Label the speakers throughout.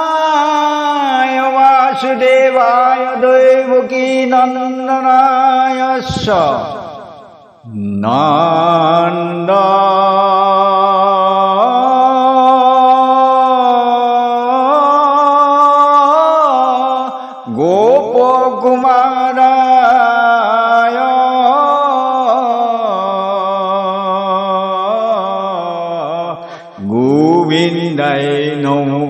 Speaker 1: কৃষ্ণায় বাসুদেবায় দৈবকী নন্দনায়স্য নন্দ গোপকুমারায় গোবিন্দায় নমো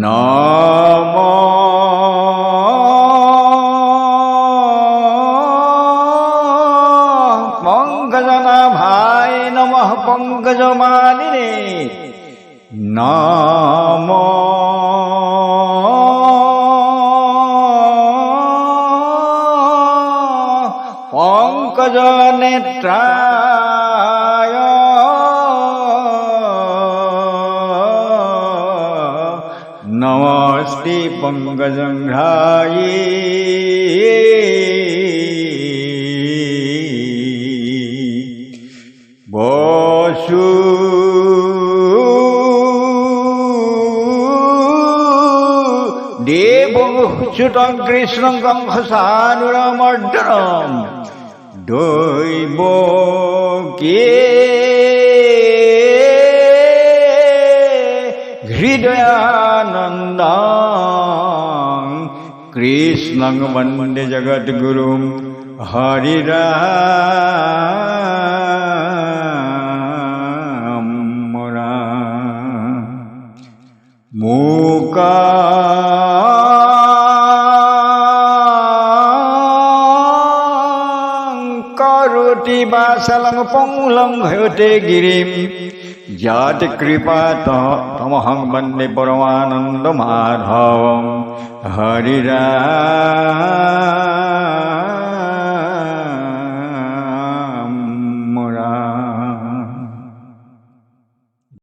Speaker 1: নমঃ পঙ্কজনাভায় নমঃ পঙ্কজমালিনে পঙ্কজনেত্রায় নমস্তে পঙ্কজঘ্রায়ে দেবচ্যুতং কৃষ্ণং কংসানুরমর্দনম দৈবকী হৃদয়ানন্দং কৃষ্ণং বন্দে জগদ্গুরুং হরিরাম মূকা করোতি বাসালং পঙ্গুলং হয়তে গিরিম যাত কৃপা তমহং বন্দে পরমানন্দ মাধবং হরিরাম